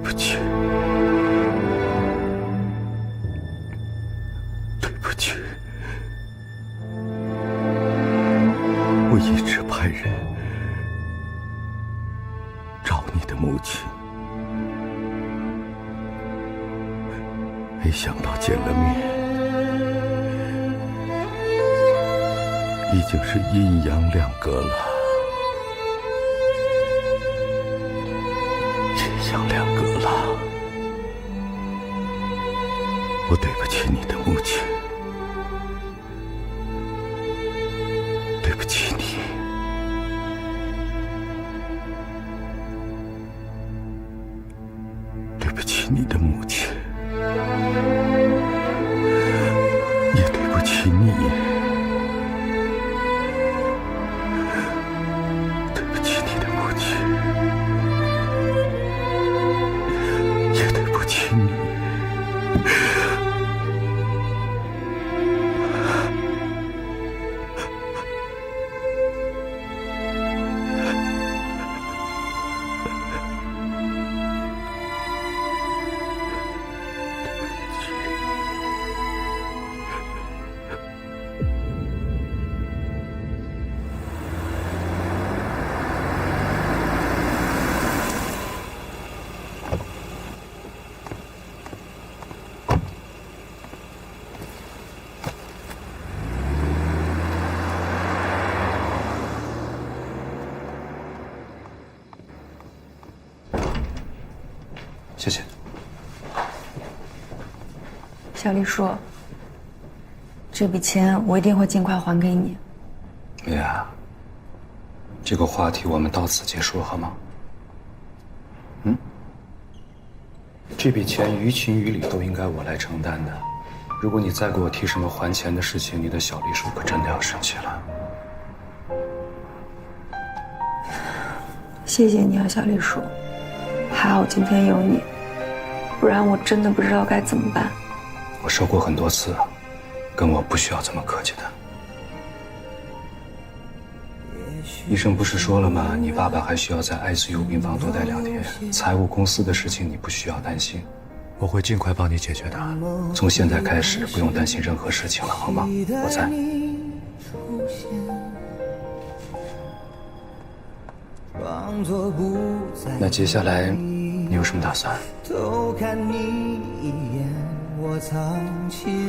不起，对不起，我一直派人找你的母亲，没想到见了面，已经是阴阳两隔了。阴阳两隔了，我对不起你的母亲，对不起你，对不起你的母亲，也对不起你，对不起你的母亲，也对不起你。谢谢。小丽说：“这笔钱我一定会尽快还给你。”薇娅，这个话题我们到此结束好吗？这笔钱于情于理都应该我来承担的。如果你再给我提什么还钱的事情，你的小丽叔可真的要生气了。谢谢你啊，小丽叔，还好今天有你，不然我真的不知道该怎么办。我说过很多次，跟我不需要这么客气的。医生不是说了吗？你爸爸还需要在 ICU 病房多待2天，财务公司的事情你不需要担心，我会尽快帮你解决的。从现在开始不用担心任何事情了，好吗？我在。那接下来你有什么打算？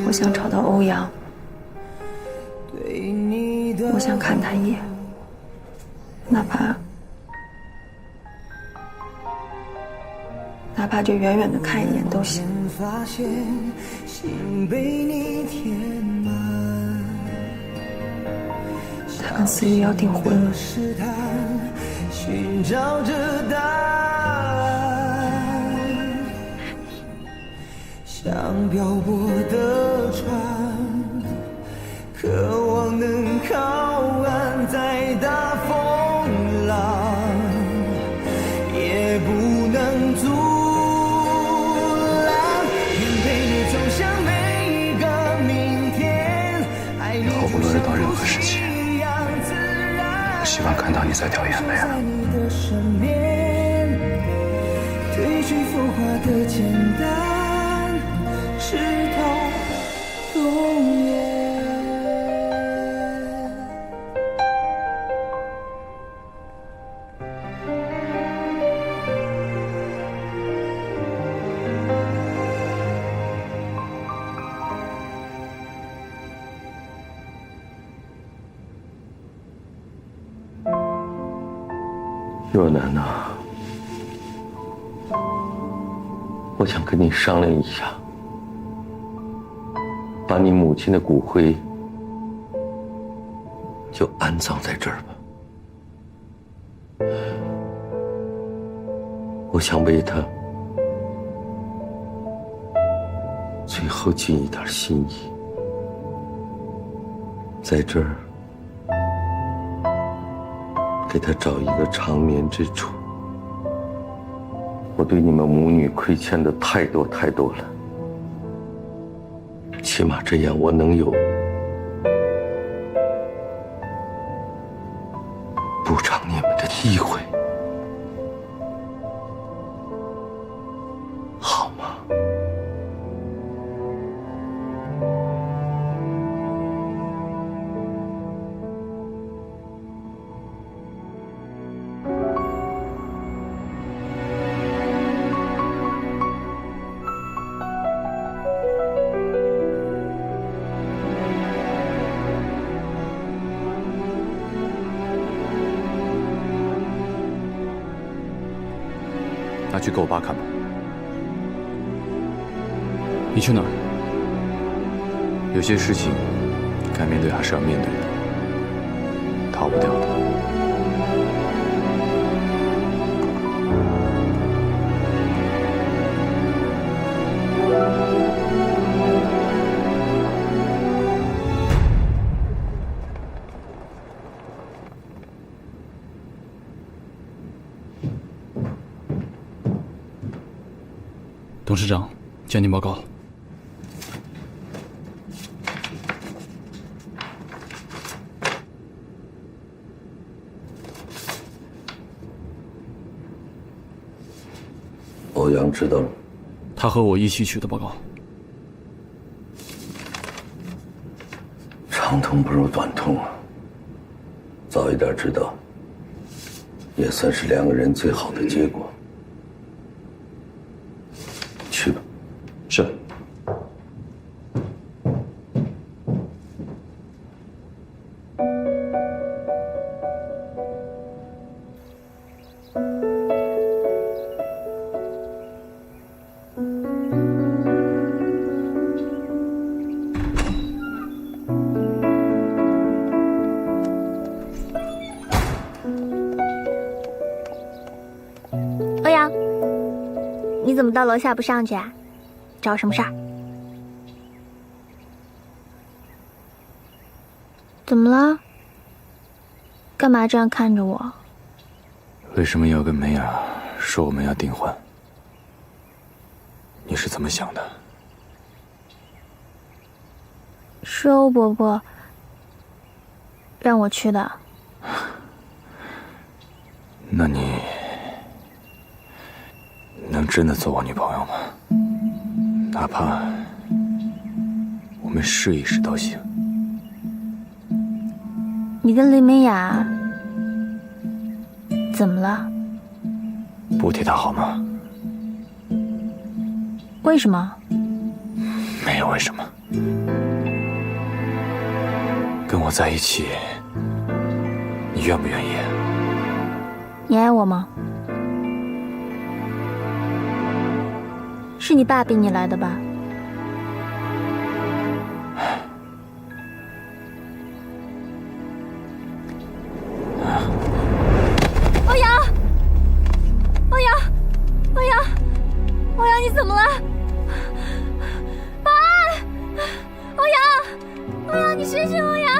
我想找到欧阳，我想看他一眼，哪怕就远远的看一眼都行。他跟思雨要订婚了。寻找着答案，像漂泊的船，渴望能靠岸，再大风浪也不能阻拦。愿陪你走向每一个明天。以后无论遇到任何事情，我希望看到你在掉眼泪了。褪去浮华的简单，直到永远。若楠呐，我想跟你商量一下，把你母亲的骨灰就安葬在这儿吧。我想为她最后尽一点心意，在这儿给她找一个长眠之处。我对你们母女亏欠的太多太多了，起码这样我能有补偿你们的机会。拿去给我爸看吧。你去哪儿？有些事情该面对还是要面对的，逃不掉的。董事长，鉴定报告。欧阳知道了，他和我一起取的报告。长痛不如短痛啊！早一点知道，也算是两个人最好的结果。去吧。是。欧阳，你怎么到楼下不上去啊？找什么事儿？怎么了？干嘛这样看着我？为什么要跟梅雅说我们要订婚？你是怎么想的？是欧伯伯让我去的。那你能真的做我女朋友吗？哪怕我们试一试都行。你跟林美雅怎么了？不替她好吗？为什么？没有为什么。跟我在一起，你愿不愿意？你爱我吗？是你爸逼你来的吧？欧阳，欧阳，欧阳，欧阳，你怎么了？保安！欧阳，欧阳，你醒醒，欧阳！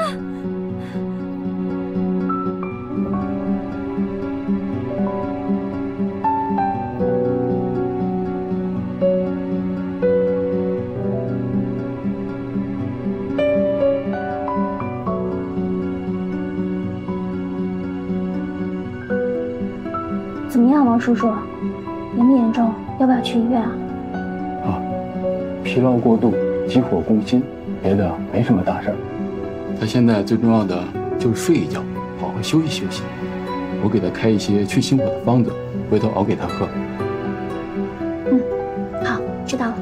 怎么样，王叔叔？严不严重？要不要去医院啊？疲劳过度，急火攻心，别的没什么大事儿。他现在最重要的就是睡一觉，好好休息休息。我给他开一些去心火的方子，回头熬给他喝。好，知道了。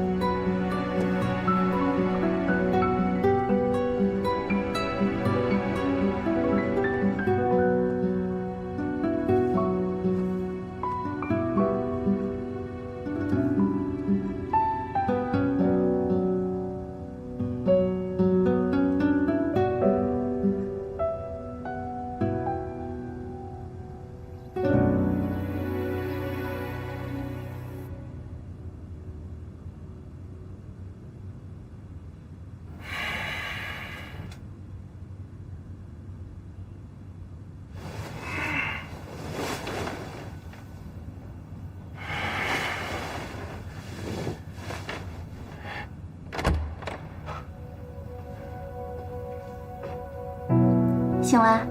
醒了。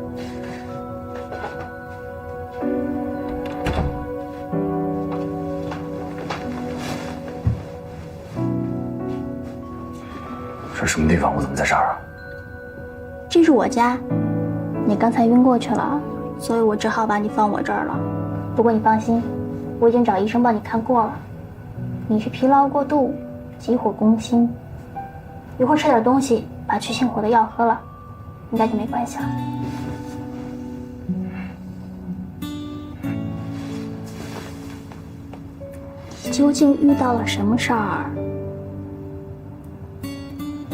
这什么地方？我怎么在这儿啊？这是我家，你刚才晕过去了，所以我只好把你放我这儿了。不过你放心，我已经找医生帮你看过了，你是疲劳过度，急火攻心。一会儿吃点东西，把去心火的药喝了，应该就没关系了。究竟遇到了什么事儿，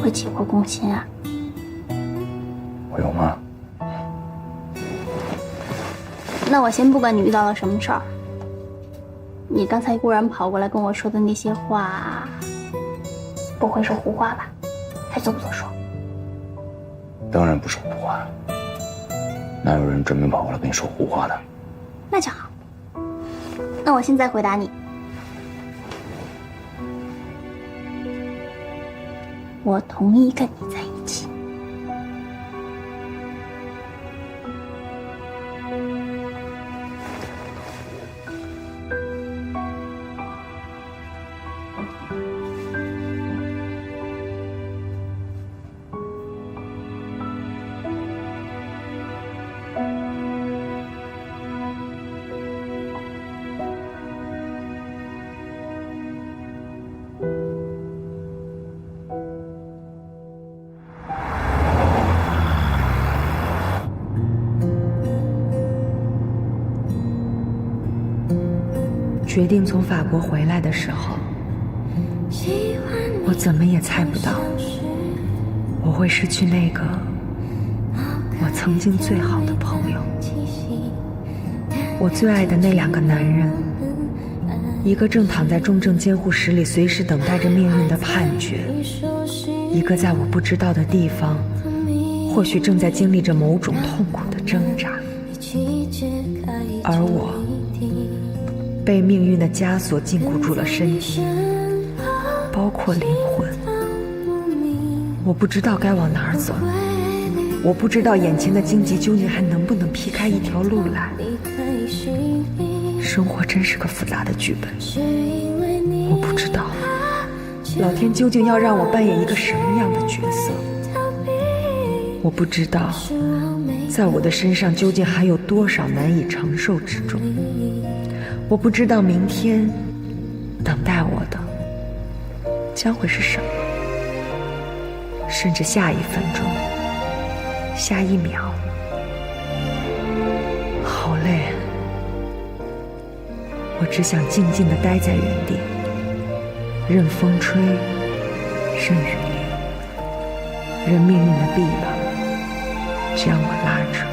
会急火攻心啊？我有吗？那我先不管你遇到了什么事儿，你刚才忽然跑过来跟我说的那些话，不会是胡话吧？还作不作数？当然不是胡话，哪有人专门跑过来跟你说胡话的？那就好。那我现在回答你，我同意跟你在一起。决定从法国回来的时候，我怎么也猜不到我会失去那个我曾经最好的朋友。我最爱的那2个男人，一个正躺在重症监护室里随时等待着命运的判决，一个在我不知道的地方或许正在经历着某种痛苦的挣扎。而我被命运的枷锁禁锢住了身体，包括灵魂。我不知道该往哪儿走，我不知道眼前的荆棘究竟还能不能劈开一条路来。生活真是个复杂的剧本，我不知道老天究竟要让我扮演一个什么样的角色。我不知道在我的身上究竟还有多少难以承受之重。我不知道明天等待我的将会是什么，甚至下1分钟、下1秒。好累，我只想静静地待在原地，任风吹，任雨淋，任命运的臂膀将我拉扯。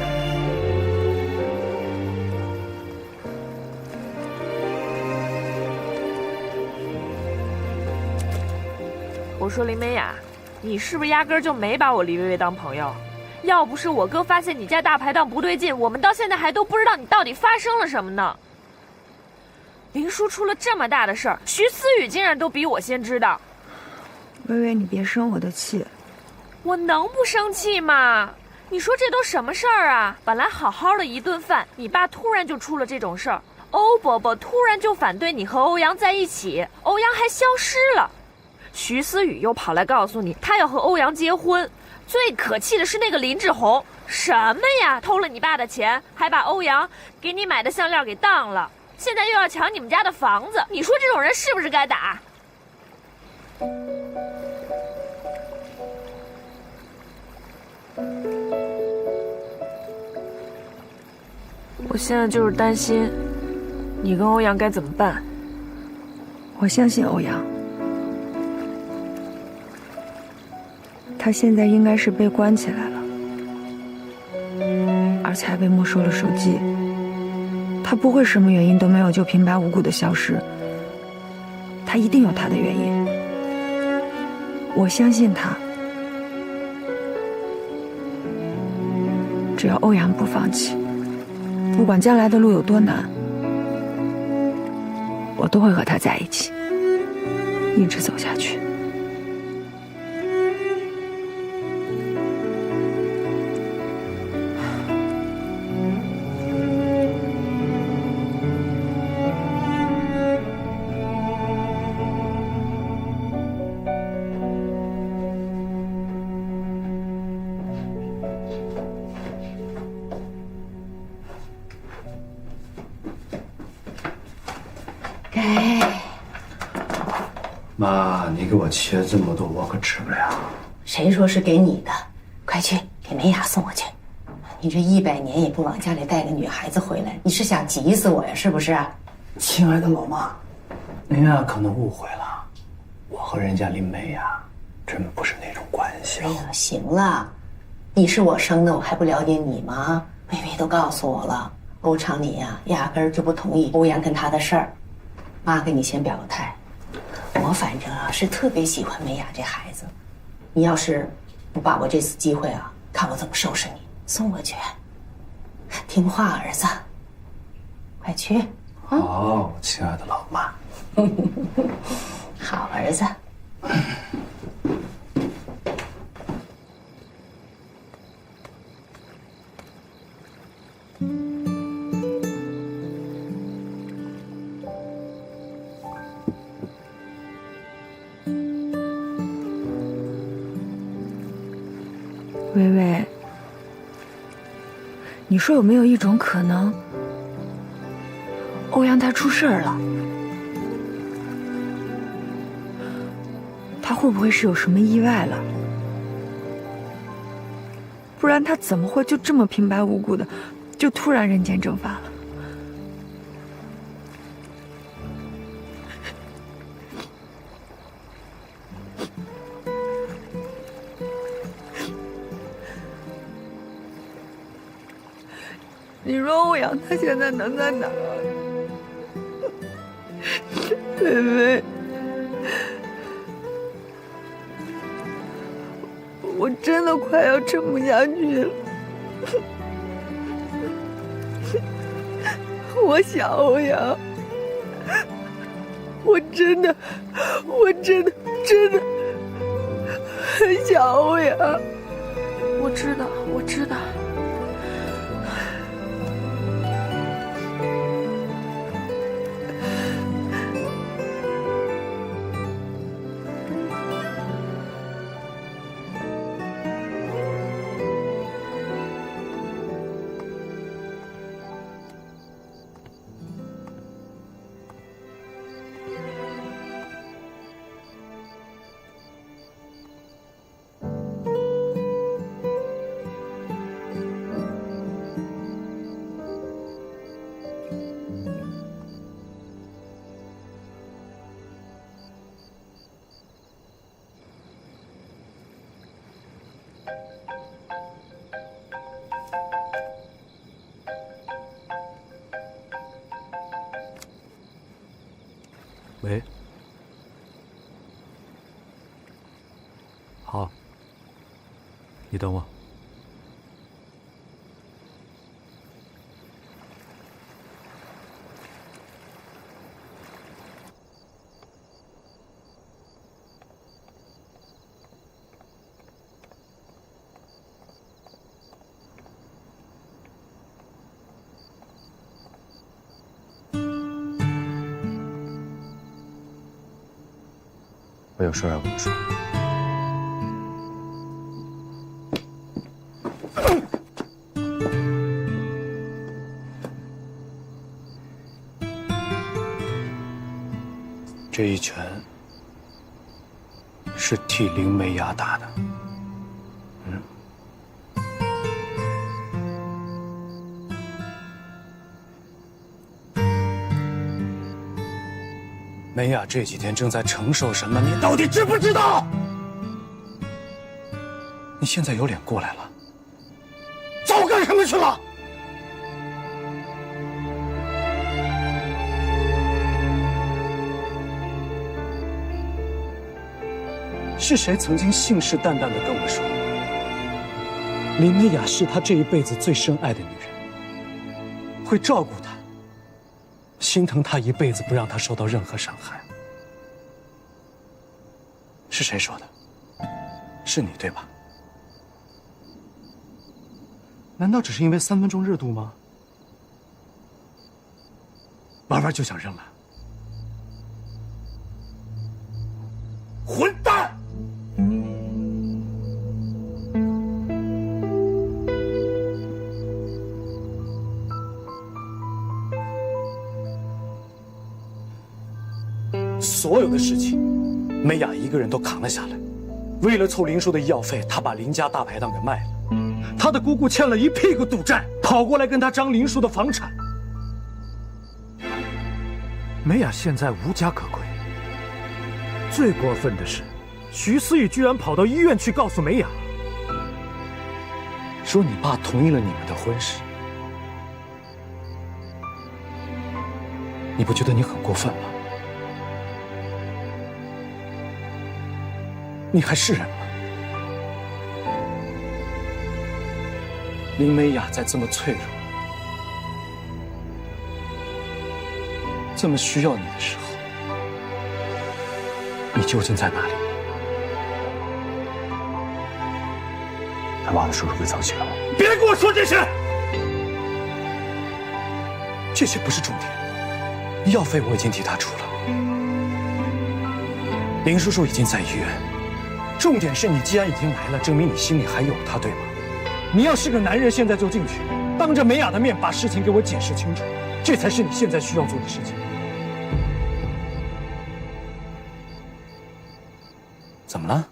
我说林美雅，你是不是压根儿就没把我黎薇薇当朋友？要不是我哥发现你家大排档不对劲，我们到现在还都不知道你到底发生了什么呢。林叔出了这么大的事儿，徐思雨竟然都比我先知道。薇薇，你别生我的气。我能不生气吗？你说这都什么事儿啊？本来好好的一顿饭，你爸突然就出了这种事儿，欧伯伯突然就反对你和欧阳在一起，欧阳还消失了。徐思雨又跑来告诉你他要和欧阳结婚，最可气的是那个林志宏，什么呀，偷了你爸的钱，还把欧阳给你买的项链给当了，现在又要抢你们家的房子，你说这种人是不是该打？我现在就是担心你跟欧阳该怎么办。我相信欧阳，他现在应该是被关起来了，而且还被没收了手机。他不会什么原因都没有就平白无故的消失，他一定有他的原因。我相信他，只要欧阳不放弃，不管将来的路有多难，我都会和他在一起，一直走下去。妈，你给我切这么多，我可吃不了。谁说是给你的？快去给梅雅送过去。你这100年也不往家里带个女孩子回来，你是想急死我呀？是不是？亲爱的老妈，您啊，可能误会了，我和人家林美雅真不是那种关系。哎呀，行了，你是我生的，我还不了解你吗？微微都告诉我了，欧长林呀，压根儿就不同意欧阳跟他的事儿。妈给你先表个态，我反正啊是特别喜欢美雅这孩子，你要是不把握这次机会啊，看我怎么收拾你。送过去，听话，儿子，快去。好，亲爱的老妈。好儿子。微微，你说有没有一种可能，欧阳他出事儿了？他会不会是有什么意外了？不然他怎么会就这么平白无故的，就突然人间蒸发了？你说欧阳他现在能在哪儿？微微，我真的快要撑不下去了。我想欧阳，我真的很想欧阳。我知道。喂，好，你等我。我有事要跟你说。这一拳是替林美雅打的。美雅这几天正在承受什么？你到底知不知道？你现在有脸过来了，早干什么去了？是谁曾经信誓旦旦地跟我说，林美雅是他这一辈子最深爱的女人，会照顾她，心疼他一辈子，不让他受到任何伤害。是谁说的？是你对吧？难道只是因为3分钟热度吗？玩玩就想扔了？混蛋！所有的事情，美雅一个人都扛了下来。为了凑林叔的医药费，她把林家大排档给卖了。她的姑姑欠了一屁股赌债，跑过来跟她张林叔的房产。梅雅现在无家可归。最过分的是，徐思雨居然跑到医院去告诉梅雅，说你爸同意了你们的婚事。你不觉得你很过分吗？你还是人吗？林美雅在这么脆弱、这么需要你的时候，你究竟在哪里？他爸的手术费早起了吗？别跟我说这些，这些不是重点。医药费我已经替他出了，林叔叔已经在医院。重点是你既然已经来了，证明你心里还有他，对吗？你要是个男人，现在就进去，当着梅雅的面把事情给我解释清楚，这才是你现在需要做的事情。怎么了？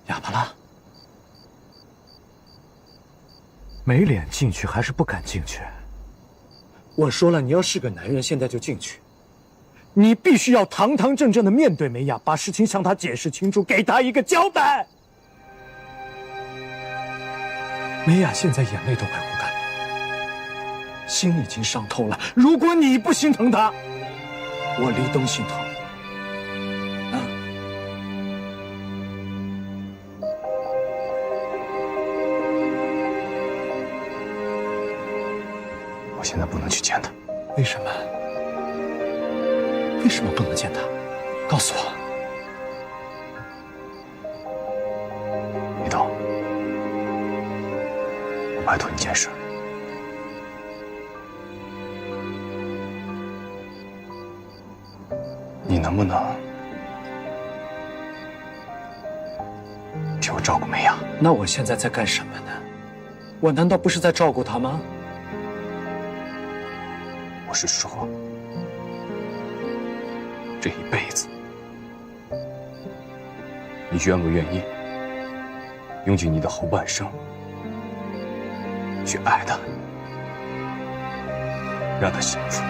哑巴了？没脸进去还是不敢进去？我说了，你要是个男人，现在就进去。你必须要堂堂正正的面对梅雅，把事情向她解释清楚，给她一个交代。梅雅现在眼泪都快哭干了，心已经伤透了。如果你不心疼她，我黎东心疼。我现在不能去见他。为什么？为什么不能见他？告诉我。李东，我拜托你件事。你能不能替我照顾梅雅？那我现在在干什么呢？我难道不是在照顾她吗？我是说，这一辈子，你愿不愿意用尽你的后半生去爱她，让她幸福？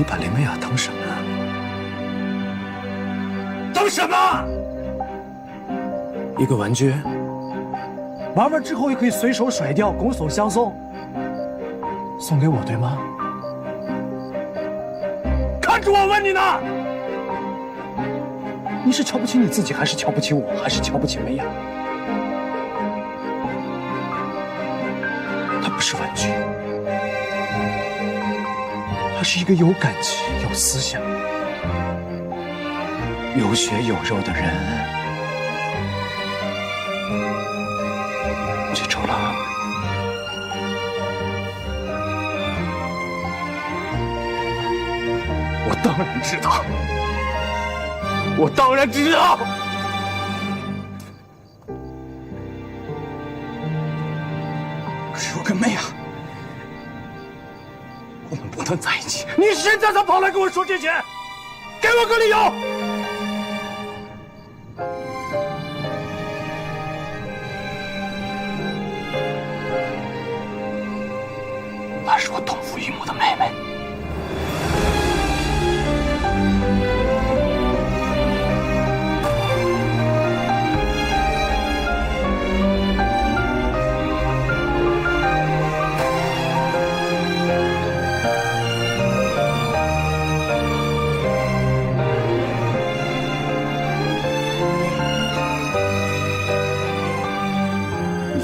你把林美雅当什么？当什么？一个玩具？玩完之后也可以随手甩掉，拱手相送？送给我对吗？看着我问你呢！你是瞧不起你自己，还是瞧不起我，还是瞧不起梅雅？她不是玩具。他是一个有感情、有思想、有血有肉的人。记住了。我当然知道，我当然知道。可是我跟梅雅，我们不能在一起。你现在才跑来跟我说这些，给我个理由。她是我同父异母的妹妹。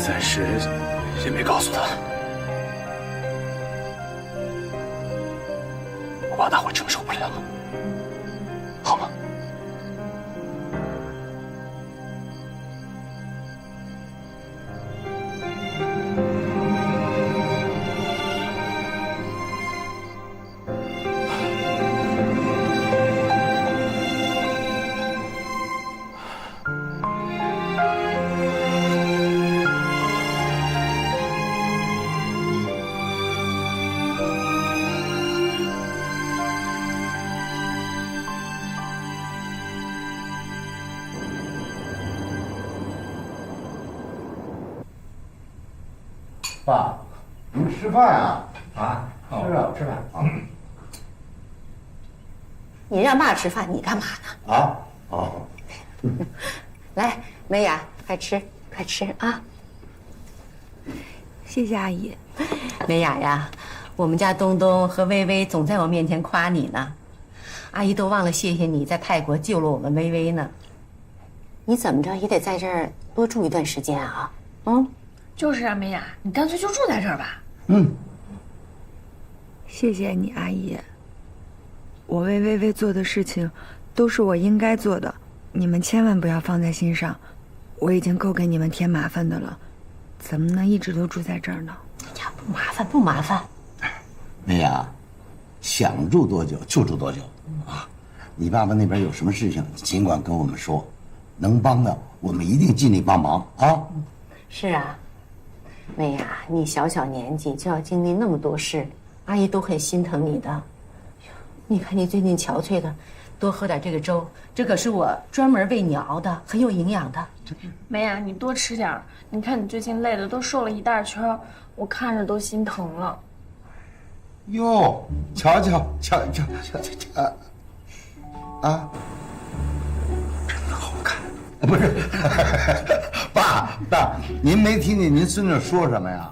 暂时也没告诉他，我怕他会承受不了，好吗？爸，你们吃饭啊？啊，吃饭啊。你让爸吃饭，你干嘛呢？啊，哦。来，美雅，快吃，快吃啊！谢谢阿姨。美雅呀，我们家东东和微微总在我面前夸你呢，阿姨都忘了谢谢你在泰国救了我们微微呢。你怎么着也得在这儿多住一段时间啊！嗯，就是啊，美雅，你干脆就住在这儿吧。谢谢你，阿姨。我为微微做的事情，都是我应该做的，你们千万不要放在心上。我已经够给你们添麻烦的了，怎么能一直都住在这儿呢？呀，不麻烦，不麻烦。美雅，想住多久就住多久啊！你爸爸那边有什么事情，尽管跟我们说，能帮的我们一定尽力帮忙啊！是啊，美雅，你小小年纪就要经历那么多事，阿姨都很心疼你的。你看你最近憔悴的，多喝点这个粥，这可是我专门为你熬的，很有营养的。美雅，你多吃点儿。你看你最近累的都瘦了一大圈，我看着都心疼了。哟，瞧，啊，真的好看。不是，爸，您没听见您孙女说什么呀？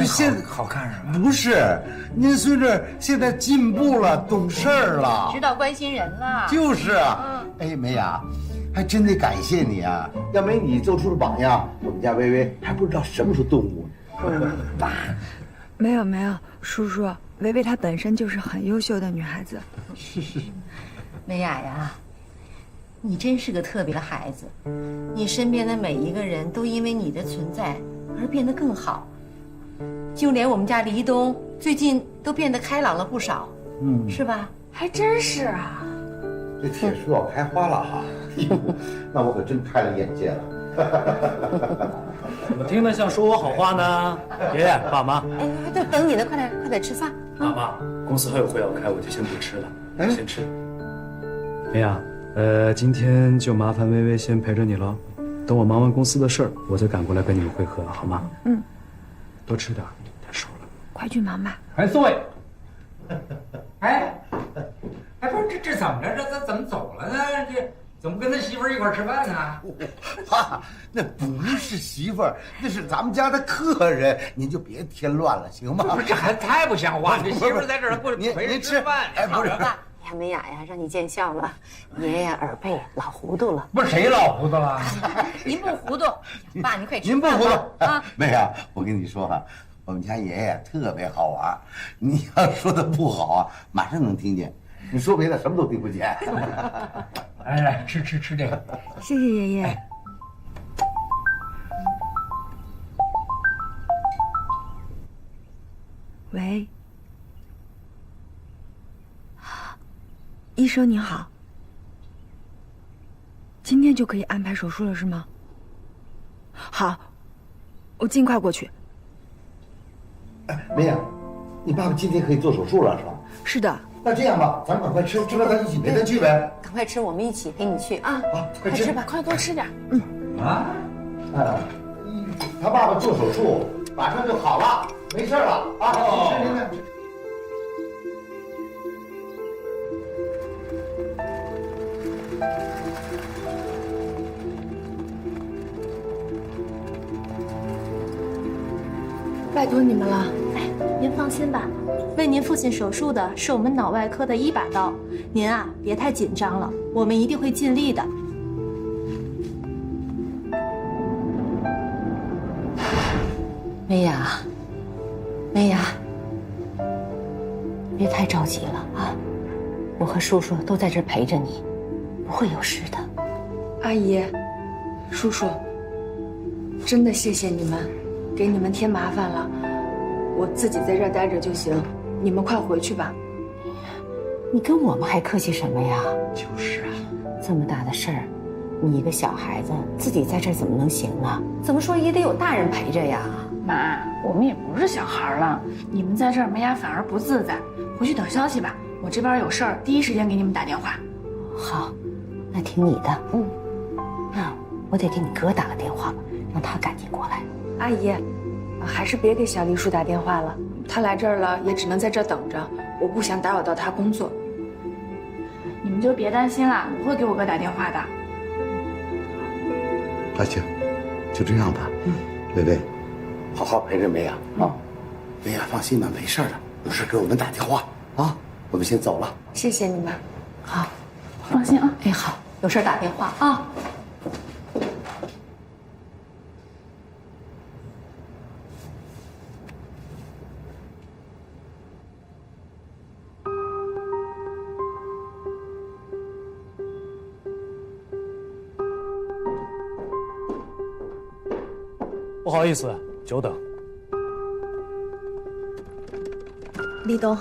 现在好看是吧？不是，您孙女现在进步了，懂事儿了，知道关心人了。就是啊，哎，美雅，还真得感谢你啊！要没你做出的榜样，我们家微微还不知道什么是动物呢。爸，没有，叔叔，微微她本身就是很优秀的女孩子。是。美雅呀，你真是个特别的孩子，你身边的每一个人都因为你的存在而变得更好。就连我们家黎东最近都变得开朗了不少，是吧？还真是啊。这铁树要开花了哈，那我可真开了眼界了。怎么听得像说我好话呢？爷爷、爸妈，哎，都等你呢，快点吃饭。爸妈，公司还有会要开，我就先不吃了，先吃。美雅，今天就麻烦微微先陪着你了，等我忙完公司的事儿，我再赶过来跟你们会合，好吗？多吃点，太瘦了。快去忙吧。韩素伟，哎，不是这怎么着？这怎么走了呢？这怎么跟他媳妇儿一块吃饭呢？爸，那不是媳妇儿，那是咱们家的客人，您就别添乱了，行吗？不是，这还太不像话！这媳妇儿在这儿过您吃饭，哎，不是。呀，美雅呀，让你见笑了，爷爷耳背老糊涂了。不是谁老糊涂了？您不糊涂，爸，您快吃饭。您不糊涂啊？美雅，我跟你说啊，我们家爷爷特别好玩，你要说的不好啊，马上能听见；你说别的，什么都听不见。来，吃这个。谢谢爷爷。喂。医生您好，今天就可以安排手术了是吗？好，我尽快过去。哎，美雅，你爸爸今天可以做手术了是吧？是的。那这样吧，咱们赶快吃完咱一起陪他去呗。赶快吃，我们一起陪你去啊！好，快吃吧，快多吃点。他爸爸做手术，马上就好了，没事了啊！吃。拜托你们了。哎，您放心吧，为您父亲手术的是我们脑外科的一把刀，您啊别太紧张了，我们一定会尽力的。美雅，别太着急了啊！我和叔叔都在这陪着你，不会有事的。阿姨，叔叔，真的谢谢你们，给你们添麻烦了。我自己在这儿待着就行，你们快回去吧。你跟我们还客气什么呀？就是啊，这么大的事儿，你一个小孩子自己在这儿怎么能行呢？怎么说也得有大人陪着呀。妈，我们也不是小孩了，你们在这儿，美雅反而不自在。回去等消息吧，我这边有事儿，第一时间给你们打电话。好，那听你的。那我得给你哥打个电话，让他赶紧过来。阿姨，还是别给小黎叔打电话了，他来这儿了也只能在这儿等着，我不想打扰到他工作。你们就别担心了，我会给我哥打电话的。那行，就这样吧。薇薇，好好陪着梅雅啊。梅雅放心吧，没事的，有事给我们打电话啊。我们先走了，谢谢你们。好，放心啊。哎，好，有事打电话啊。不好意思，久等。立冬，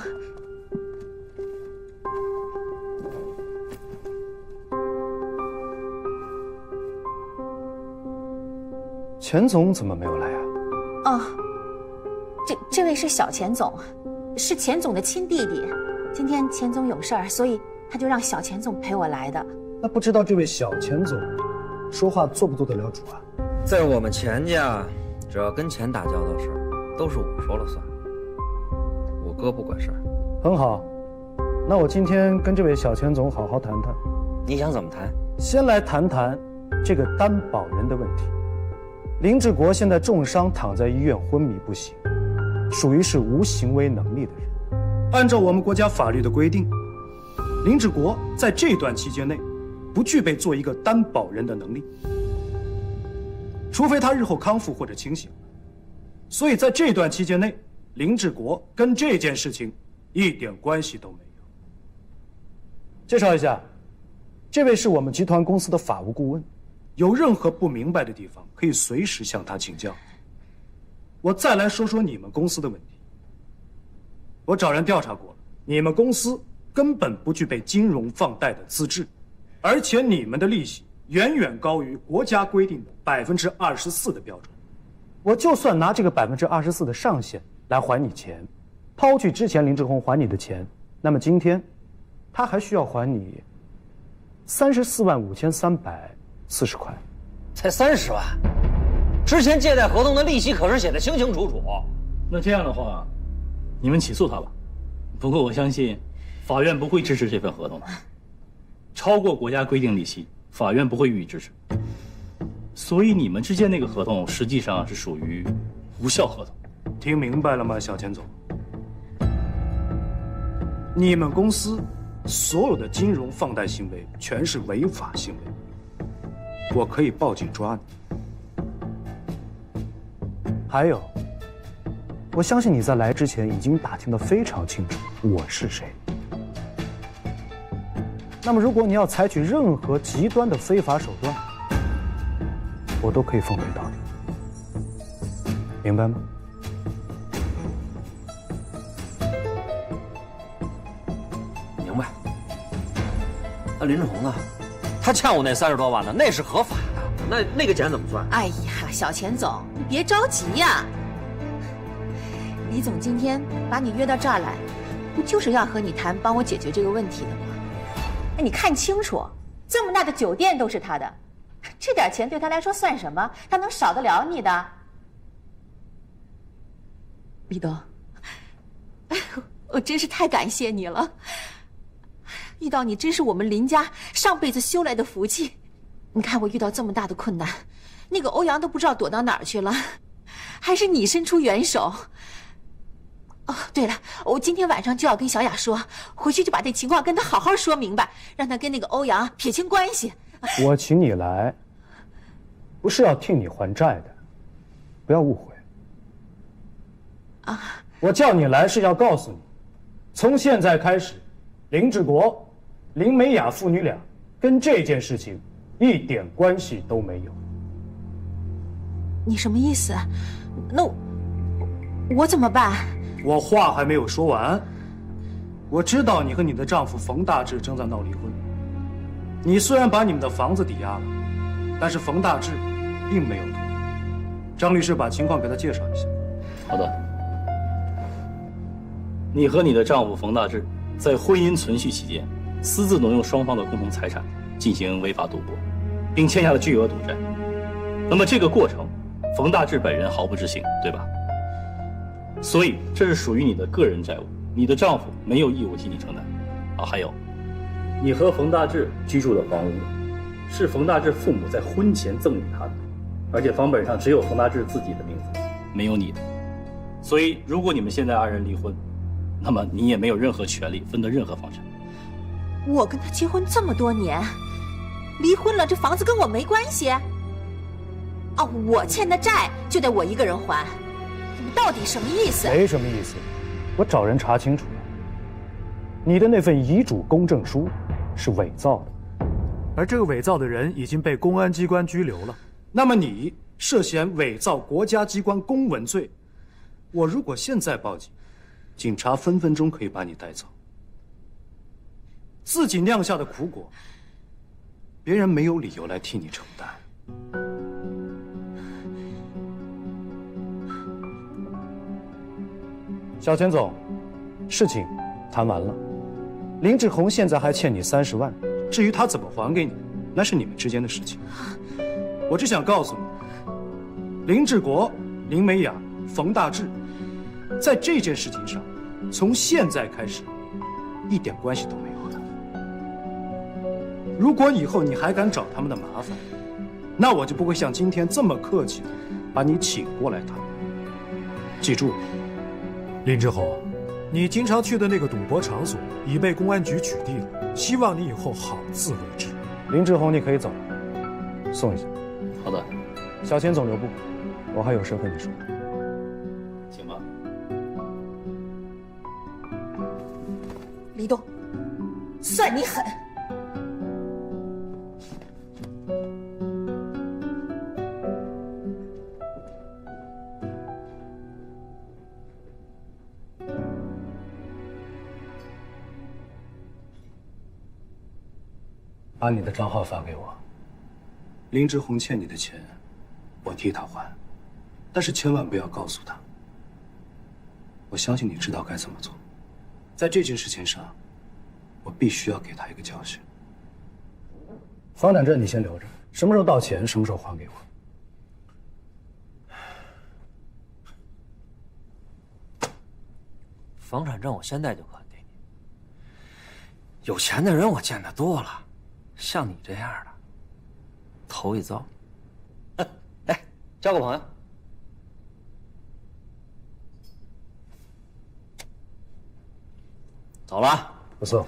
钱总怎么没有来啊？哦，这位是小钱总，是钱总的亲弟弟。今天钱总有事儿，所以他就让小钱总陪我来的。那不知道这位小钱总说话做不做得了主啊？在我们钱家，只要跟钱打交道的事儿，都是我说了算，我哥不管事儿。很好，那我今天跟这位小钱总好好谈谈。你想怎么谈？先来谈谈这个担保人的问题。林志国现在重伤躺在医院昏迷不醒，属于是无行为能力的人。按照我们国家法律的规定，林志国在这段期间内不具备做一个担保人的能力，除非他日后康复或者清醒。所以在这段期间内，林志国跟这件事情一点关系都没有。介绍一下，这位是我们集团公司的法务顾问，有任何不明白的地方可以随时向他请教。我再来说说你们公司的问题。我找人调查过了，你们公司根本不具备金融放贷的资质，而且你们的利息远远高于国家规定的24%的标准。我就算拿这个24%的上限来还你钱，抛去之前林志宏还你的钱，那么今天他还需要还你345340块，才30万。之前借贷合同的利息可是写得清清楚楚。那这样的话，你们起诉他吧。不过我相信，法院不会支持这份合同的。超过国家规定利息，法院不会予以支持。所以你们之间那个合同实际上是属于无效合同。听明白了吗，小钱总？你们公司所有的金融放贷行为全是违法行为，我可以报警抓你。还有，我相信你在来之前已经打听得非常清楚我是谁。那么如果你要采取任何极端的非法手段，我都可以奉陪到底，明白吗？明白。那林志宏呢？他欠我那30多万呢，那是合法的。那个钱怎么算？哎呀，小钱总，你别着急呀。李总今天把你约到这儿来，不就是要和你谈帮我解决这个问题的吗？哎，你看清楚，这么大的酒店都是他的。这点钱对他来说算什么？他能少得了你的？李东，我真是太感谢你了。遇到你真是我们林家上辈子修来的福气。你看我遇到这么大的困难，那个欧阳都不知道躲到哪儿去了，还是你伸出援手。哦，对了，我今天晚上就要跟小雅说，回去就把这情况跟她好好说明白，让她跟那个欧阳撇清关系。我请你来，不是要替你还债的，不要误会。啊，我叫你来是要告诉你，从现在开始，林志国、林美雅父女俩跟这件事情一点关系都没有。你什么意思？那我怎么办？我话还没有说完。我知道你和你的丈夫冯大志正在闹离婚。你虽然把你们的房子抵押了，但是冯大志并没有同意。张律师把情况给他介绍一下。好的。你和你的丈夫冯大志在婚姻存续期间，私自挪用双方的共同财产，进行违法赌博，并欠下了巨额赌债。那么这个过程，冯大志本人毫不知情，对吧？所以这是属于你的个人债务，你的丈夫没有义务替你承担。啊，还有，你和冯大志居住的房屋，是冯大志父母在婚前赠与他的，而且房本上只有冯大志自己的名字，没有你的。所以，如果你们现在二人离婚，那么你也没有任何权利分得任何房产。我跟他结婚这么多年，离婚了，这房子跟我没关系。哦，我欠的债就得我一个人还，你们到底什么意思？没什么意思，我找人查清楚了，你的那份遗嘱公证书是伪造的，而这个伪造的人已经被公安机关拘留了。那么你涉嫌伪造国家机关公文罪，我如果现在报警，警察分分钟可以把你带走。自己酿下的苦果，别人没有理由来替你承担。小钱总，事情谈完了，林志宏现在还欠你30万，至于他怎么还给你，那是你们之间的事情。我只想告诉你，林志国、林美雅、冯大志，在这件事情上，从现在开始，一点关系都没有了。如果以后你还敢找他们的麻烦，那我就不会像今天这么客气，把你请过来谈。记住，林志宏，你经常去的那个赌博场所已被公安局取缔了，希望你以后好自为之。林志宏，你可以走了，送一下。好的。小钱总留步，我还有事跟你说。请吧。李东，算你狠！把你的账号发给我。林志宏欠你的钱，我替他还，但是千万不要告诉他。我相信你知道该怎么做。在这件事情上，我必须要给他一个教训。房产证你先留着，什么时候到钱，什么时候还给我。房产证我现在就可以给你。有钱的人我见得多了，像你这样的，头一遭。哎，交个朋友。走了。不送。